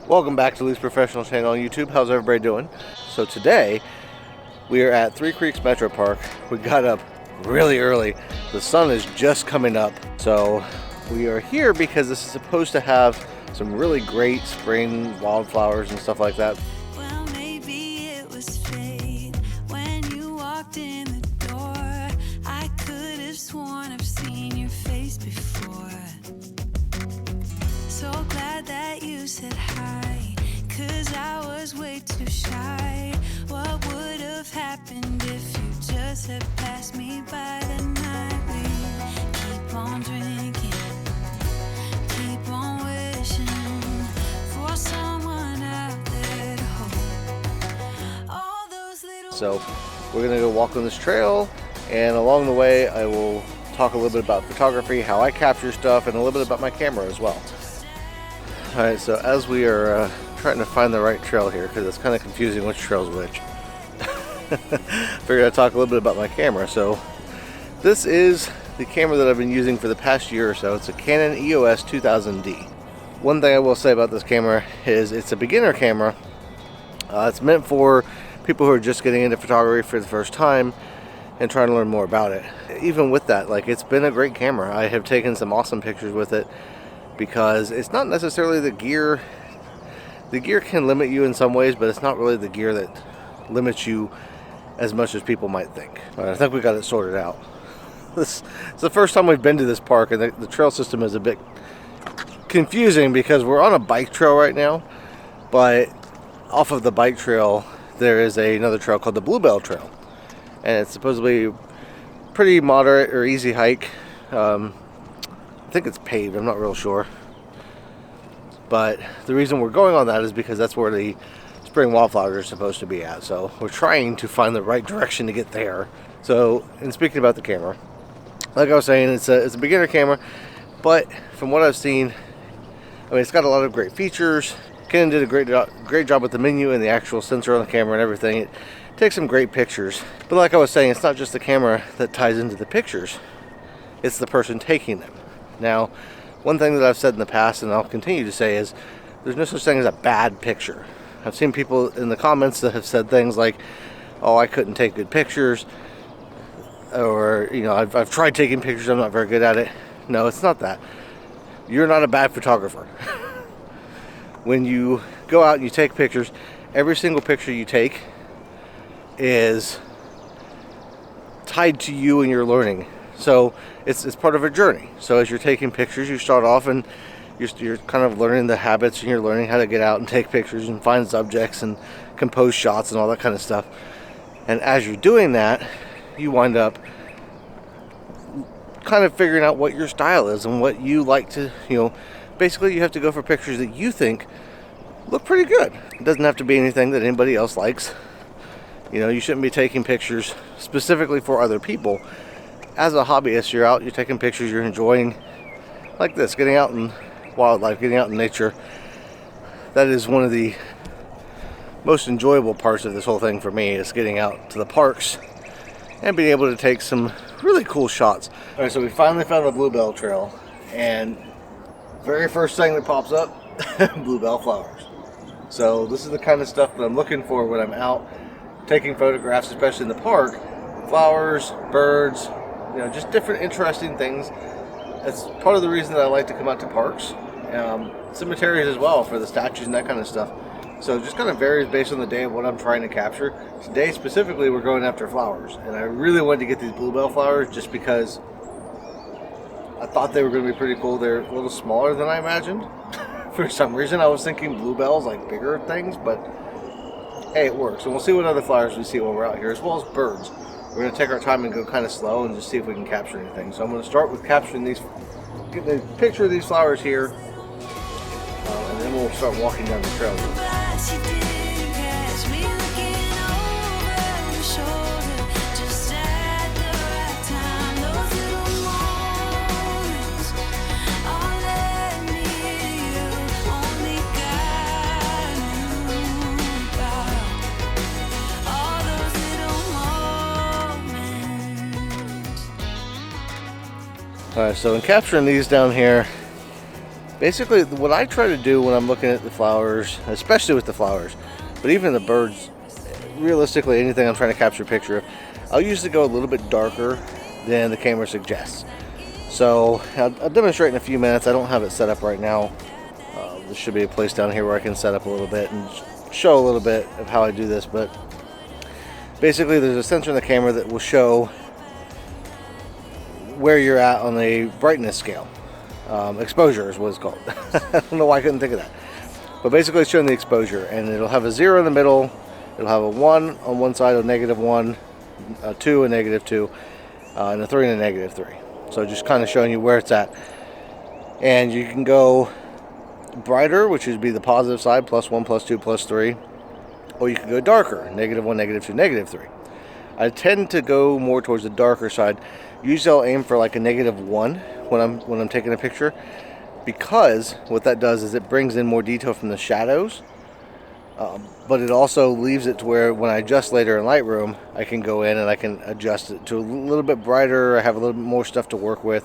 Welcome back to Lee's Professional Channel on YouTube. How's everybody doing? So today we are at Three Creeks Metro Park. We got up really early. The sun is just coming up. So we are here because this is supposed to have some really great spring wildflowers and stuff like that. Well, maybe it was fate when you walked in the door. I could have sworn I've seen your face before. So glad that you said hi, 'cause I was way too shy. What would have happened if you just had passed me by the night? We keep on drinking, keep on wishing for someone out there to hold all those little... So we're gonna go walk on this trail, and along the way I will talk a little bit about photography, how I capture stuff, and a little bit about my camera as well. Alright, so as we are trying to find the right trail here, because it's kind of confusing which trail's which, figured I'd talk a little bit about my camera. So this is the camera that I've been using for the past year or so. It's a Canon EOS 2000D. One thing I will say about this camera is it's a beginner camera. It's meant for people who are just getting into photography for the first time and trying to learn more about it. Even with that, like, it's been a great camera. I have taken some awesome pictures with it, because it's not necessarily the gear. The gear can limit you in some ways, but it's not really the gear that limits you as much as people might think. I think we got it sorted out. This is the first time we've been to this park, and the trail system is a bit confusing because we're on a bike trail right now, but off of the bike trail there is another trail called the Bluebell trail, and it's supposedly pretty moderate or easy hike. I think it's paved, I'm not real sure. But the reason we're going on that is because that's where the spring wildflowers are supposed to be at. So we're trying to find the right direction to get there. So, in speaking about the camera, like I was saying, it's a beginner camera, but from what I've seen, I mean, it's got a lot of great features. Canon did a great job with the menu and the actual sensor on the camera and everything. It takes some great pictures. But like I was saying, it's not just the camera that ties into the pictures. It's the person taking them. Now, one thing that I've said in the past, and I'll continue to say, is there's no such thing as a bad picture. I've seen people in the comments that have said things like, oh, I couldn't take good pictures, or, you know, I've tried taking pictures, I'm not very good at it. No, it's not that. You're not a bad photographer. When you go out and you take pictures, every single picture you take is tied to you and your learning. So it's part of a journey. So as you're taking pictures, you start off and you're kind of learning the habits, and you're learning how to get out and take pictures and find subjects and compose shots and all that kind of stuff. And as you're doing that, you wind up kind of figuring out what your style is and what you like to, you know, basically you have to go for pictures that you think look pretty good. It doesn't have to be anything that anybody else likes. You know, you shouldn't be taking pictures specifically for other people. As a hobbyist, you're out, you're taking pictures, you're enjoying, like this, getting out in wildlife, getting out in nature. That is one of the most enjoyable parts of this whole thing for me, is getting out to the parks and being able to take some really cool shots. Alright, so we finally found the Bluebell trail, and very first thing that pops up, Bluebell flowers. So this is the kind of stuff that I'm looking for when I'm out taking photographs, especially in the park. Flowers, birds, you know, just different interesting things. That's part of the reason that I like to come out to parks. Cemeteries as well, for the statues and that kind of stuff. So it just kind of varies based on the day of what I'm trying to capture. Today specifically we're going after flowers, and I really wanted to get these Bluebell flowers just because I thought they were going to be pretty cool. They're a little smaller than I imagined. For some reason I was thinking bluebells, like bigger things, but hey, it works. And we'll see what other flowers we see when we're out here, as well as birds. We're going to take our time and go kind of slow and just see if we can capture anything. So I'm going to start with capturing these, get a picture of these flowers here, and then we'll start walking down the trail. Alright, so in capturing these down here, Basically, what I try to do when I'm looking at the flowers, especially with the flowers, but even the birds, realistically, anything I'm trying to capture a picture of, I'll usually go a little bit darker than the camera suggests. So I'll demonstrate in a few minutes. I don't have it set up right now. There should be a place down here where I can set up a little bit and show a little bit of how I do this. But basically, there's a sensor in the camera that will show where you're at on the brightness scale. Exposure is what it's called. I don't know why I couldn't think of that. But basically it's showing the exposure, and it'll have a 0 in the middle, it'll have a 1 on one side, a -1, a 2, a -2, and a 3 and a -3. So just kind of showing you where it's at. And you can go brighter, which would be the positive side, +1, +2, +3, or you can go darker, -1, -2, -3. I tend to go more towards the darker side. Usually I'll aim for like a -1 when I'm taking a picture, because what that does is it brings in more detail from the shadows, but it also leaves it to where when I adjust later in Lightroom, I can go in and I can adjust it to a little bit brighter. I have a little bit more stuff to work with.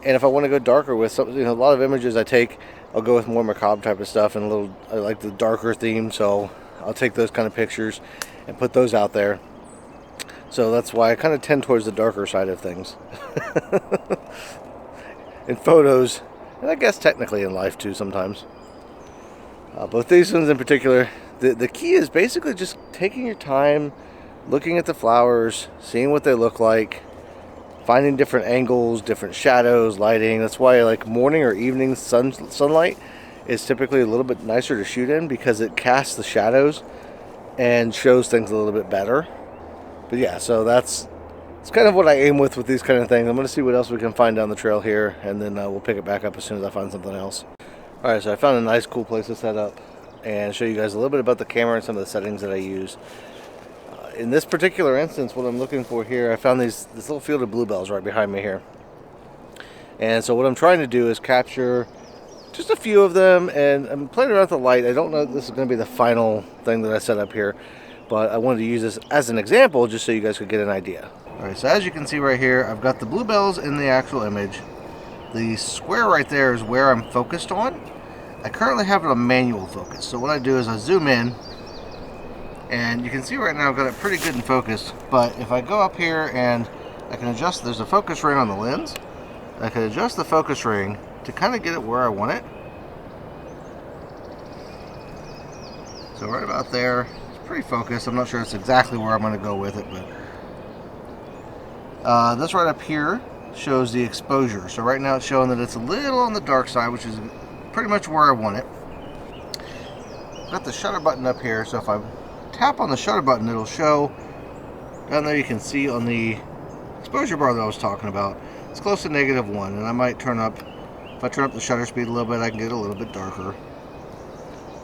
And if I want to go darker with something, a lot of images I take, I'll go with more macabre type of stuff and I like the darker theme, so I'll take those kind of pictures and put those out there. So that's why I kind of tend towards the darker side of things. In photos, and I guess technically in life too sometimes. But these ones in particular, the key is basically just taking your time, looking at the flowers, seeing what they look like, finding different angles, different shadows, lighting. That's why like morning or evening sunlight is typically a little bit nicer to shoot in, because it casts the shadows and shows things a little bit better. But yeah, so it's kind of what I aim with these kind of things. I'm going to see what else we can find down the trail here, and then we'll pick it back up as soon as I find something else. Alright, so I found a nice cool place to set up and show you guys a little bit about the camera and some of the settings that I use. In this particular instance, what I'm looking for here, I found this little field of bluebells right behind me here. And so what I'm trying to do is capture just a few of them, and I'm playing around with the light. I don't know if this is going to be the final thing that I set up here, but I wanted to use this as an example just so you guys could get an idea. Alright, so as you can see right here, I've got the bluebells in the actual image. The square right there is where I'm focused on. I currently have it on manual focus, so what I do is I zoom in, and you can see right now I've got it pretty good in focus. But if I go up here and I can adjust, there's a focus ring on the lens, I can adjust the focus ring to kind of get it where I want it. So right about there, it's pretty focused. I'm not sure it's exactly where I'm going to go with it, but this right up here shows the exposure. So right now it's showing that it's a little on the dark side, which is pretty much where I want it. I've got the shutter button up here, so if I tap on the shutter button, it'll show down there. You can see on the exposure bar that I was talking about, it's close to -1, and I might turn up, if I turn up the shutter speed a little bit, I can get it a little bit darker.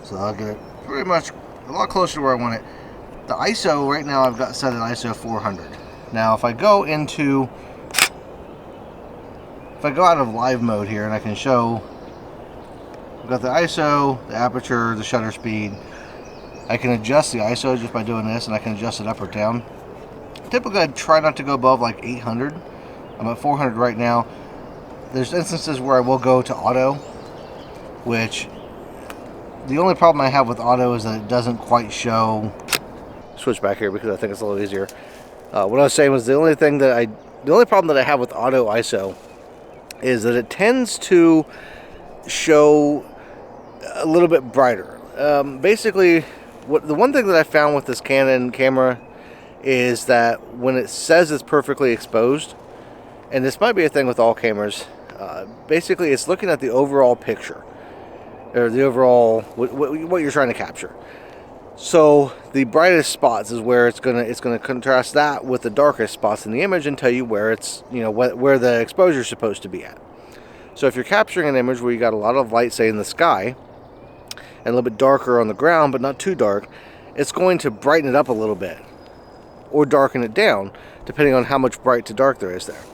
So I'll get it pretty much a lot closer to where I want it. The ISO right now I've got set at ISO 400. Now if I go out of live mode here, and I can show, I've got the ISO, the aperture, the shutter speed. I can adjust the ISO just by doing this, and I can adjust it up or down. Typically I try not to go above like 800. I'm at 400 right now. There's instances where I will go to auto, which the only problem I have with auto is that it doesn't quite show. Switch back here because I think it's a little easier. What I was saying was the only problem that I have with auto ISO is that it tends to show a little bit brighter. Basically, the one thing that I found with this Canon camera is that when it says it's perfectly exposed, and this might be a thing with all cameras, basically it's looking at the overall picture, or the overall what you're trying to capture. So the brightest spots is where it's gonna contrast that with the darkest spots in the image and tell you where it's, where the exposure is supposed to be at. So if you're capturing an image where you got a lot of light, say in the sky, and a little bit darker on the ground but not too dark, it's going to brighten it up a little bit or darken it down depending on how much bright to dark there is there.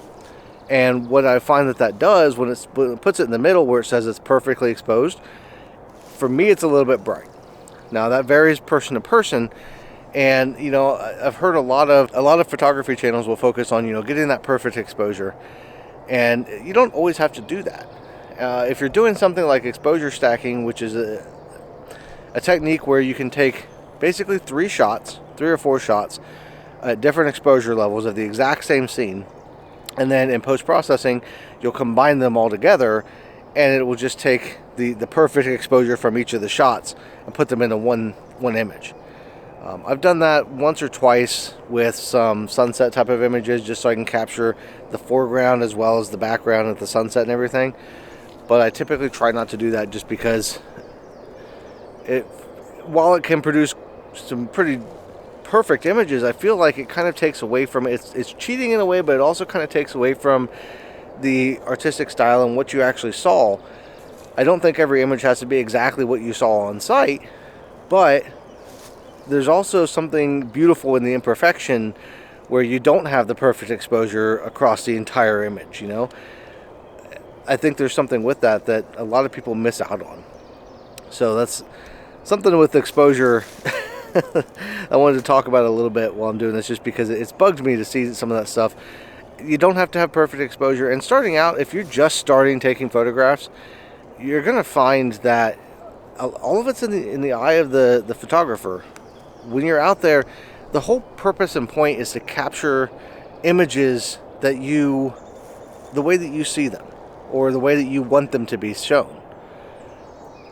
And what I find that does when it puts it in the middle where it says it's perfectly exposed, for me it's a little bit bright. Now that varies person to person, and I've heard a lot of photography channels will focus on getting that perfect exposure, and you don't always have to do that. If you're doing something like exposure stacking, which is a technique where you can take basically 3 or 4 shots at different exposure levels of the exact same scene, and then in post-processing you'll combine them all together, and it will just take the perfect exposure from each of the shots and put them into one image. I've done that once or twice with some sunset type of images, just so I can capture the foreground as well as the background of the sunset and everything. But I typically try not to do that, just because while it can produce some pretty perfect images, I feel like it kind of takes away from it's cheating in a way, but it also kind of takes away from the artistic style and what you actually saw. I don't think every image has to be exactly what you saw on site, but there's also something beautiful in the imperfection where you don't have the perfect exposure across the entire image, you know? I think there's something with that a lot of people miss out on. So that's something with exposure I wanted to talk about a little bit while I'm doing this, just because it's bugged me to see some of that stuff. You don't have to have perfect exposure. And starting out, if you're just starting taking photographs, you're going to find that all of it's in the eye of the photographer. When you're out there, the whole purpose and point is to capture images the way that you see them, or the way that you want them to be shown.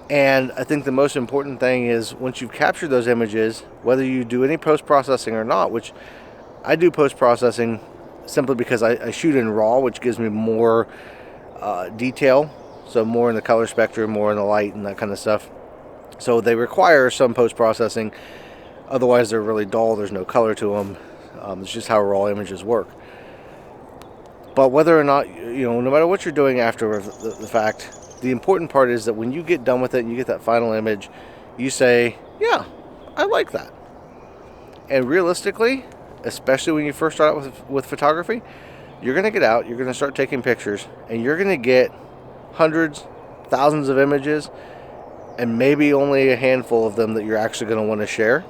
And I think the most important thing is, once you've captured those images, whether you do any post-processing or not, which I do post-processing simply because I shoot in RAW, which gives me more detail, so more in the color spectrum, more in the light and that kind of stuff. So they require some post-processing, otherwise they're really dull, there's no color to them. It's just how RAW images work. But whether or not, no matter what you're doing after the fact, the important part is that when you get done with it and you get that final image, you say, yeah, I like that. And realistically, especially when you first start out with photography, you're going to get out, you're going to start taking pictures, and you're going to get hundreds, thousands of images, and maybe only a handful of them that you're actually going to want to share.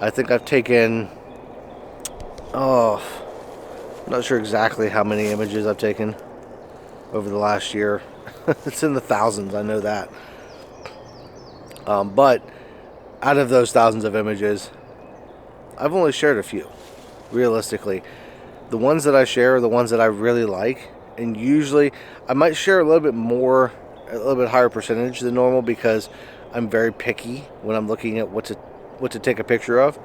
I think I've taken, I'm not sure exactly how many images I've taken over the last year. It's in the thousands, I know that. But out of those thousands of images, I've only shared a few, realistically. The ones that I share are the ones that I really like, and usually I might share a little bit more, a little bit higher percentage than normal, because I'm very picky when I'm looking at what to take a picture of.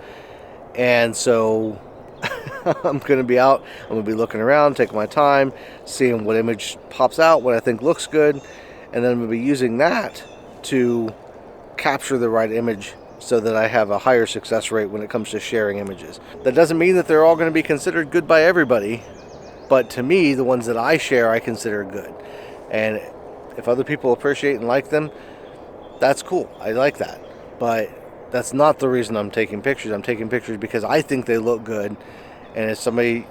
And so I'm going to be out, I'm going to be looking around, taking my time, seeing what image pops out, what I think looks good, and then I'm going to be using that to capture the right image so that I have a higher success rate when it comes to sharing images. That doesn't mean that they're all going to be considered good by everybody, but to me, the ones that I share, I consider good. And if other people appreciate and like them, that's cool. I like that. But that's not the reason I'm taking pictures. I'm taking pictures because I think they look good. And if somebody,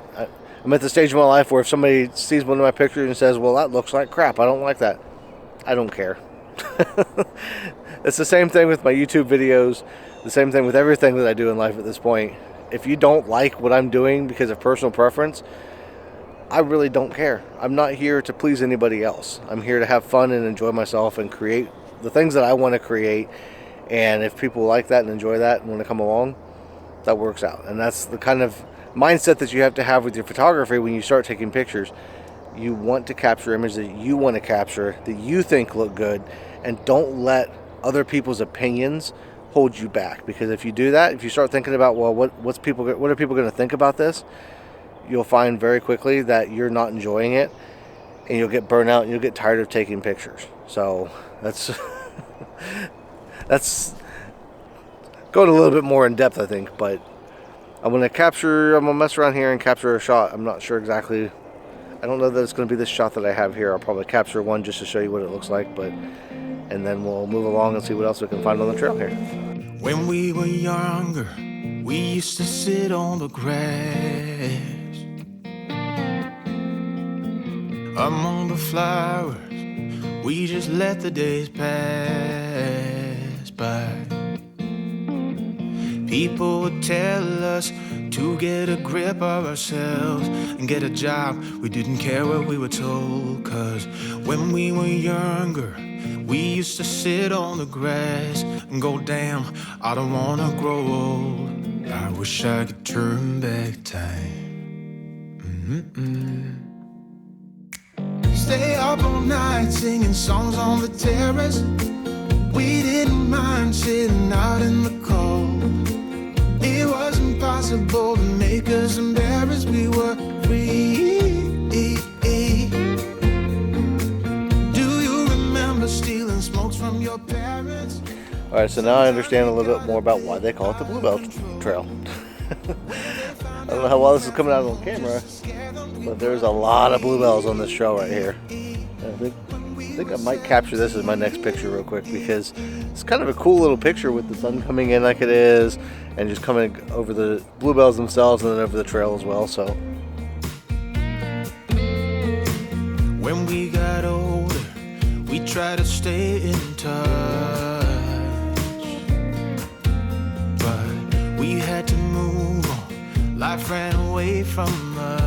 I'm at the stage of my life where if somebody sees one of my pictures and says, well, that looks like crap, I don't like that, I don't care. It's the same thing with my YouTube videos, the same thing with everything that I do in life at this point. If you don't like what I'm doing because of personal preference, I really don't care. I'm not here to please anybody else. I'm here to have fun and enjoy myself and create the things that I want to create. And if people like that and enjoy that and want to come along, that works out. And that's the kind of mindset that you have to have with your photography when you start taking pictures. You want to capture images that you want to capture, that you think look good, and don't let other people's opinions hold you back. Because if you do that, if you start thinking about, well, what are people going to think about this, you'll find very quickly that you're not enjoying it, and you'll get burnt out and you'll get tired of taking pictures. So that's that's going a little bit more in depth, I think. But I'm going to mess around here and capture a shot. I'm not sure exactly. I don't know that it's going to be this shot that I have here. I'll probably capture one just to show you what it looks like, and then we'll move along and see what else we can find on the trail here. When we were younger, we used to sit on the grass among the flowers. We just let the days pass by. People would tell us to get a grip of ourselves and get a job. We didn't care what we were told, 'cause when we were younger, we used to sit on the grass and go, damn, I don't wanna grow old. I wish I could turn back time. Stay up all night singing songs on the terrace. We didn't mind sitting out in the cold. It was impossible to make us embarrassed. We were free. Do you remember stealing smokes from your parents? Alright, so now I understand a little bit more about why they call it the Bluebell Trail. I don't know how well this is coming out on camera, but there's a lot of bluebells on this trail right here. I think I might capture this as my next picture real quick, because it's kind of a cool little picture with the sun coming in like it is, and just coming over the bluebells themselves and then over the trail as well. So when we got older, we tried to stay in touch, but we had to move on. Life ran away from us.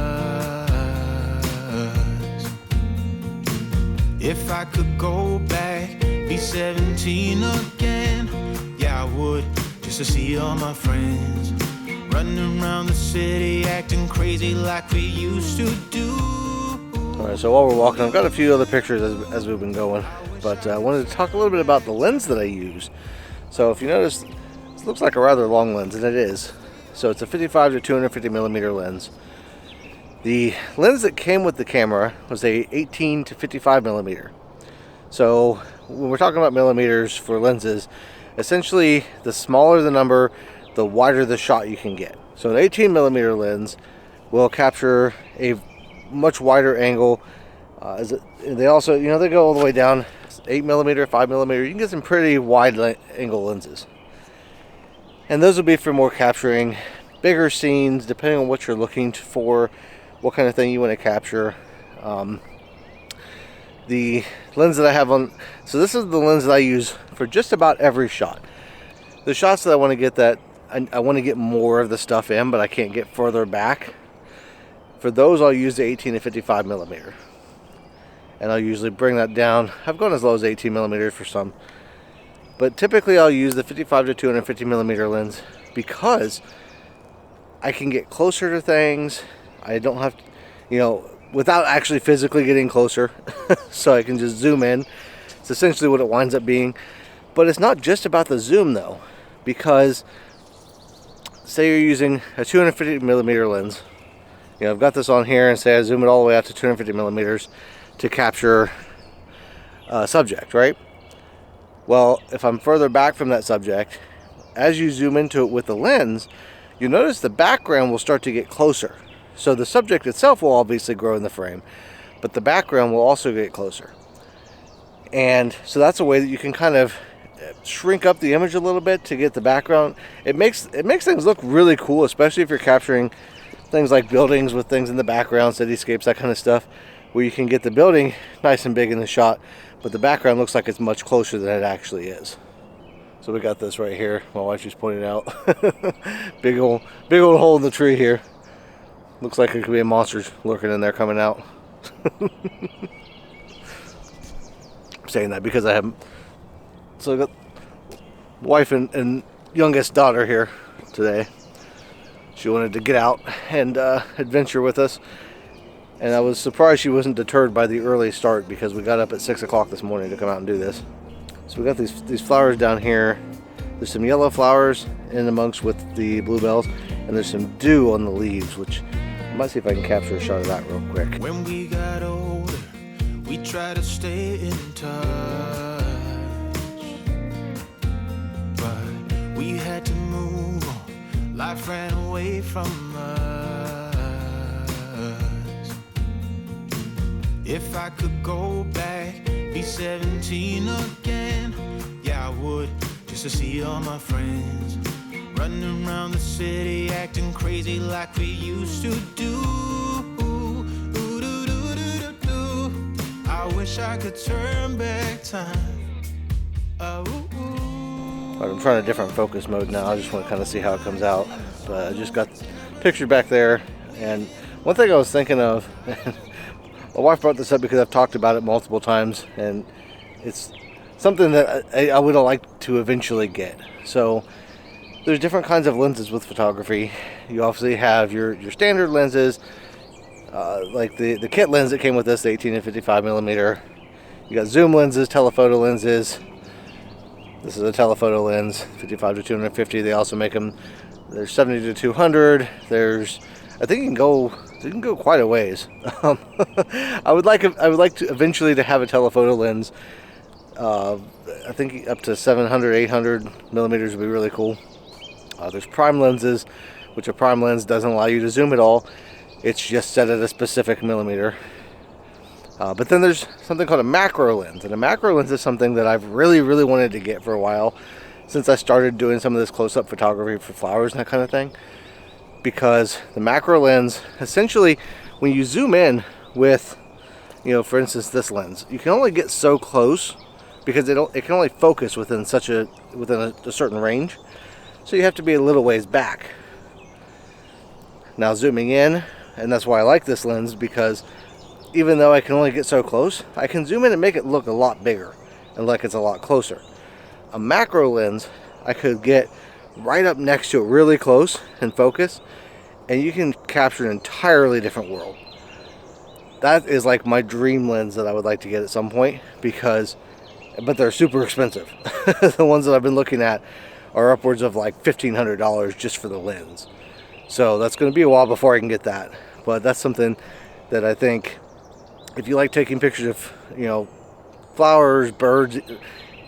If I could go back, be 17 again, yeah, I would, just to see all my friends running around the city, acting crazy like we used to do. alright, so while we're walking, I've got a few other pictures as we've been going, but I wanted to talk a little bit about the lens that I use. So if you notice, this looks like a rather long lens, and it is. So it's a 55 to 250 millimeter lens. The lens that came with the camera was a 18 to 55 millimeter. So when we're talking about millimeters for lenses, essentially the smaller the number, the wider the shot you can get. So an 18 millimeter lens will capture a much wider angle. They also, they go all the way down 8 millimeter, 5 millimeter. You can get some pretty wide angle lenses. And those will be for more capturing bigger scenes, depending on what you're looking for, what kind of thing you want to capture. The lens that I have on, so this is the lens that I use for just about every shot. The shots that I want to get I want to get more of the stuff in, but I can't get further back. For those, I'll use the 18 to 55 millimeter. And I'll usually bring that down. I've gone as low as 18 millimeters for some. But typically I'll use the 55 to 250 millimeter lens because I can get closer to things. I don't have to, without actually physically getting closer. So I can just zoom in. It's essentially what it winds up being. But it's not just about the zoom though, because say you're using a 250 millimeter lens. I've got this on here, and say I zoom it all the way out to 250 millimeters to capture a subject, right? Well, if I'm further back from that subject, as you zoom into it with the lens, you'll notice the background will start to get closer. So the subject itself will obviously grow in the frame, but the background will also get closer. And so that's a way that you can kind of shrink up the image a little bit to get the background. It makes things look really cool, especially if you're capturing things like buildings with things in the background, cityscapes, that kind of stuff, where you can get the building nice and big in the shot, but the background looks like it's much closer than it actually is. So we got this right here. My wife just pointed out. big old hole in the tree here. Looks like it could be a monster lurking in there coming out. I'm saying that because I have. So I got wife and youngest daughter here today. She wanted to get out and adventure with us. And I was surprised she wasn't deterred by the early start, because we got up at 6 o'clock this morning to come out and do this. So we got these flowers down here. There's some yellow flowers in amongst with the bluebells, and there's some dew on the leaves, which I might see if I can capture a shot of that real quick. When we got older, we tried to stay in touch, but we had to move on. Life ran away from us. If I could go back, be 17 again, yeah, I would, just to see all my friends running around the city, acting crazy like we used to do. I wish I could turn back time. Right, I'm trying a different focus mode now. I just want to kind of see how it comes out. But I just got picture back there. And one thing I was thinking of, my wife brought this up because I've talked about it multiple times, and it's something that I would like to eventually get. So there's different kinds of lenses with photography. You obviously have your standard lenses, like the kit lens that came with this, the 18 and 55 millimeter. You got zoom lenses, telephoto lenses. This is a telephoto lens, 55 to 250. They also make them. There's 70 to 200. There's, I think you can go quite a ways. I would like to eventually to have a telephoto lens. I think up to 700, 800 millimeters would be really cool. There's prime lenses, which a prime lens doesn't allow you to zoom at all. It's just set at a specific millimeter. But then there's something called a macro lens, and a macro lens is something that I've really wanted to get for a while, since I started doing some of this close-up photography for flowers and that kind of thing. Because the macro lens, essentially, when you zoom in with, for instance, this lens, you can only get so close because it can only focus within a certain range. So you have to be a little ways back. Now zooming in, and that's why I like this lens, because even though I can only get so close, I can zoom in and make it look a lot bigger and like it's a lot closer. A macro lens, I could get right up next to it really close and focus, and you can capture an entirely different world. That is like my dream lens that I would like to get at some point, but they're super expensive. The ones that I've been looking at are upwards of like $1,500 just for the lens. So that's going to be a while before I can get that. But that's something that I think, if you like taking pictures of, flowers, birds,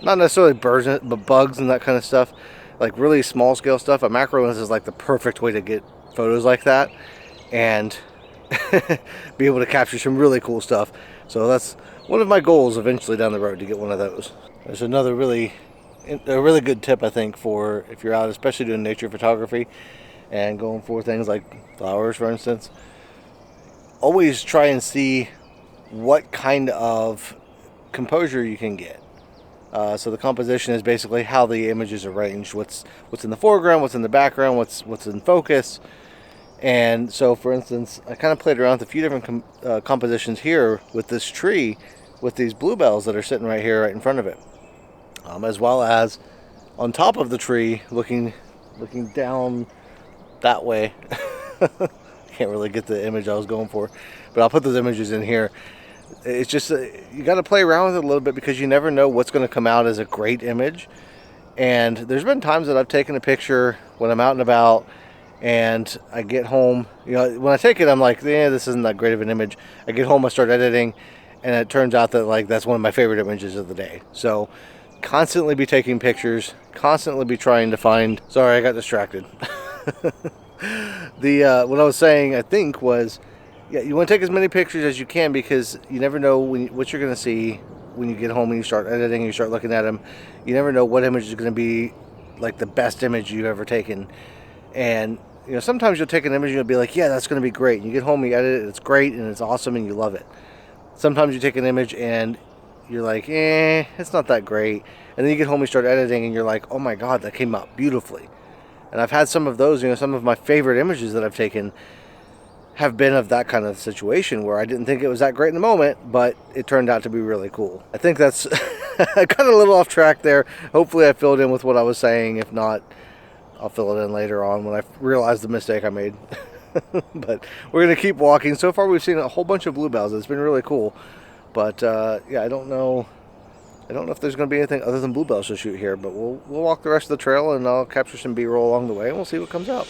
not necessarily birds, but bugs and that kind of stuff, like really small scale stuff, a macro lens is like the perfect way to get photos like that and be able to capture some really cool stuff. So that's one of my goals eventually down the road, to get one of those. There's another a really good tip, I think, for if you're out, especially doing nature photography and going for things like flowers, for instance. Always try and see what kind of composure you can get. So the composition is basically how the image is arranged. What's in the foreground, what's in the background, what's in focus. And so, for instance, I kind of played around with a few different compositions here with this tree, with these bluebells that are sitting right here, right in front of it, as well as on top of the tree, looking down that way. Can't really get the image I was going for, but I'll put those images in here. It's just you got to play around with it a little bit, because you never know what's going to come out as a great image. And there's been times that I've taken a picture when I'm out and about, and I get home. When I take it, I'm like, this isn't that great of an image. I get home, I start editing, and it turns out that that's one of my favorite images of the day. So constantly be taking pictures, constantly be trying to find. Sorry, I got distracted. What I was saying, I think, was, you want to take as many pictures as you can, because you never know what you're going to see when you get home and you start editing and you start looking at them. You never know what image is going to be like the best image you've ever taken. And sometimes you'll take an image and you'll be like, yeah, that's going to be great. And you get home, you edit it, it's great and it's awesome and you love it. Sometimes you take an image and you're like, it's not that great. And then you get home and you start editing and you're like, oh my God, that came out beautifully. And I've had some of those. Some of my favorite images that I've taken have been of that kind of situation, where I didn't think it was that great in the moment, but it turned out to be really cool. I think that's I got a little off track there. Hopefully I filled in with what I was saying. If not, I'll fill it in later on when I realize the mistake I made. But we're going to keep walking. So far we've seen a whole bunch of bluebells. It's been really cool. But I don't know if there's going to be anything other than bluebells to shoot here, but we'll walk the rest of the trail, and I'll capture some B-roll along the way, and we'll see what comes out.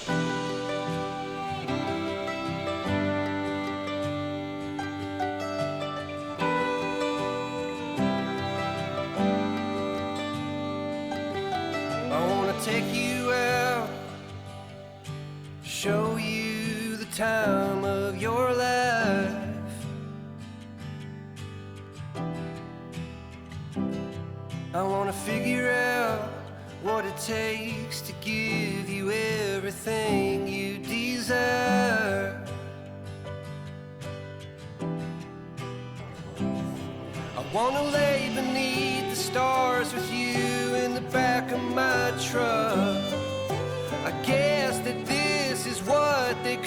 Take you out, show you the time of your life. I want to figure out what it takes to give you everything you desire. I want to lay beneath the stars with you in the back of my truck. I guess that this is what they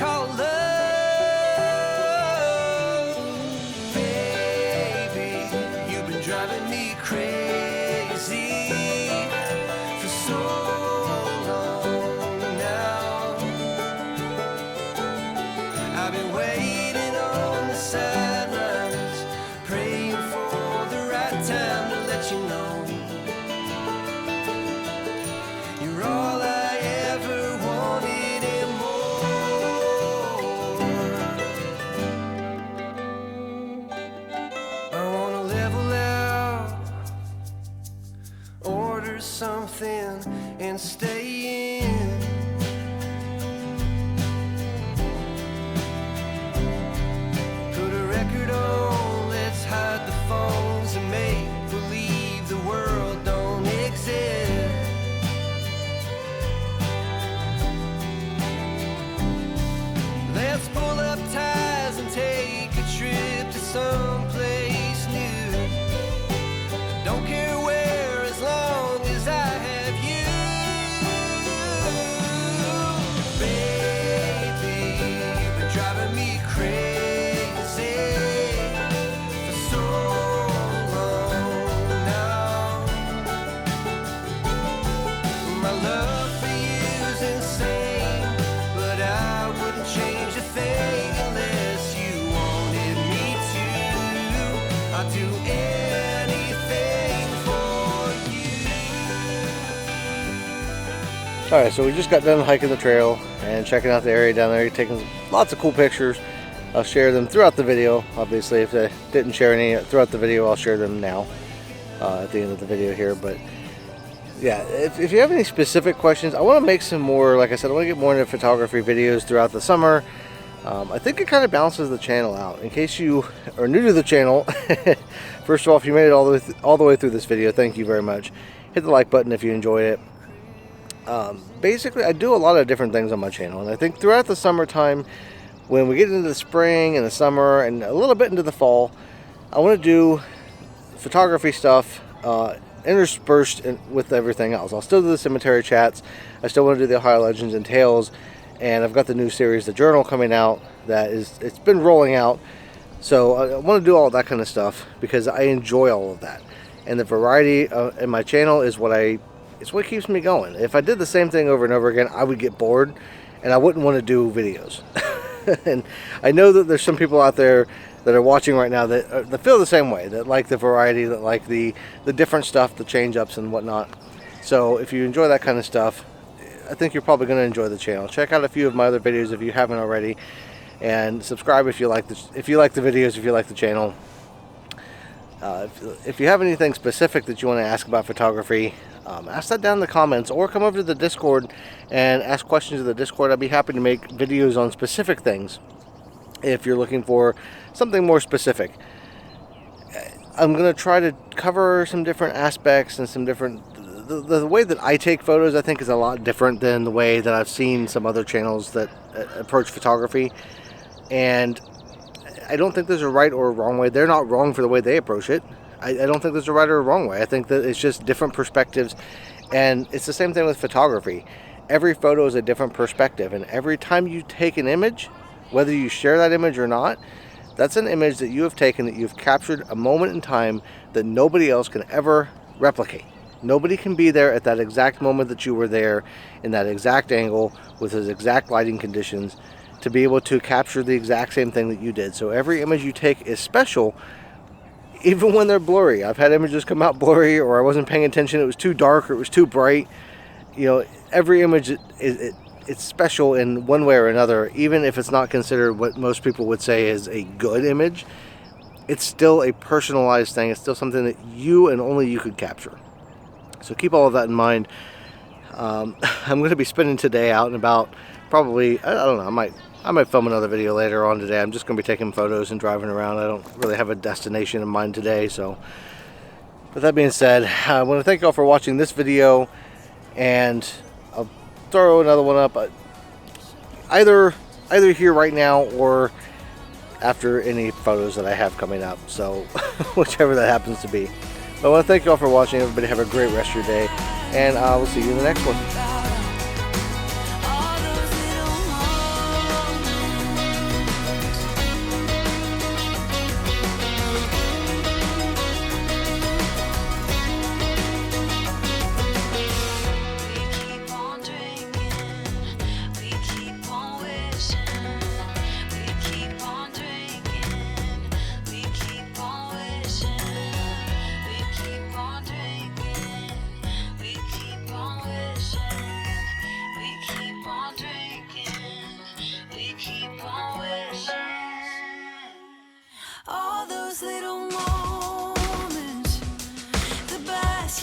long now. I've been waiting on the sidelines, praying for the right time to let you know you're all I ever wanted and more. I wanna level out, order something and stay in. Put a record on, let's hide the phones and make believe the world don't exist. Let's pull up ties and take a trip to someplace new. Don't care where, as long as I have you. Baby, you've been driving me crazy for so long now. My love for you's insane, but I wouldn't change a thing unless you wanted me to. I'd do anything for you. Alright, so we just got done hiking the trail and checking out the area down there, taking lots of cool pictures. I'll share them throughout the video. Obviously, if I didn't share any throughout the video, I'll share them now at the end of the video here. But yeah, if you have any specific questions, I want to make some more, like I said, I want to get more into photography videos throughout the summer. I think it kind of balances the channel out. In case you are new to the channel, first of all, if you made it all the way through this video, thank you very much. Hit the like button if you enjoyed it. Basically, I do a lot of different things on my channel, and I think throughout the summertime, when we get into the spring and the summer and a little bit into the fall, I want to do photography stuff interspersed with everything else. I'll still do the cemetery chats. I still want to do the Ohio Legends and Tales, and I've got the new series, The Journal, coming out. It's been rolling out, so I want to do all that kind of stuff because I enjoy all of that, and the variety in my channel is it's what keeps me going. If I did the same thing over and over again, I would get bored and I wouldn't want to do videos. And I know that there's some people out there that are watching right now that feel the same way, that like the variety, that like the different stuff, the change-ups and whatnot. So if you enjoy that kind of stuff, I think you're probably going to enjoy the channel. Check out a few of my other videos if you haven't already, and subscribe if you like the videos, if you like the channel. If you have anything specific that you want to ask about photography, ask that down in the comments, or come over to the Discord and ask questions in the Discord. I'd be happy to make videos on specific things if you're looking for something more specific. I'm going to try to cover some different aspects and some different... The way that I take photos, I think, is a lot different than the way that I've seen some other channels that approach photography. And I don't think there's a right or a wrong way. They're not wrong for the way they approach it. I don't think there's a right or a wrong way. I think that it's just different perspectives, and it's the same thing with photography. Every photo is a different perspective, and every time you take an image, whether you share that image or not, that's an image that you have taken, that you've captured a moment in time that nobody else can ever replicate. Nobody can be there at that exact moment that you were there, in that exact angle, with those exact lighting conditions, to be able to capture the exact same thing that you did. So every image you take is special, even when they're blurry. I've had images come out blurry, or I wasn't paying attention, it was too dark, or it was too bright. You know, every image it's special in one way or another. Even if it's not considered what most people would say is a good image, it's still a personalized thing. It's still something that you and only you could capture. So keep all of that in mind. I'm going to be spending today out and about. Probably, I don't know, I might film another video later on today. I'm just going to be taking photos and driving around. I don't really have a destination in mind today. So with that being said, I want to thank you all for watching this video, and I'll throw another one up either here right now or after any photos that I have coming up. So whichever that happens to be. But I want to thank you all for watching. Everybody have a great rest of your day, and I will see you in the next one.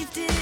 you did.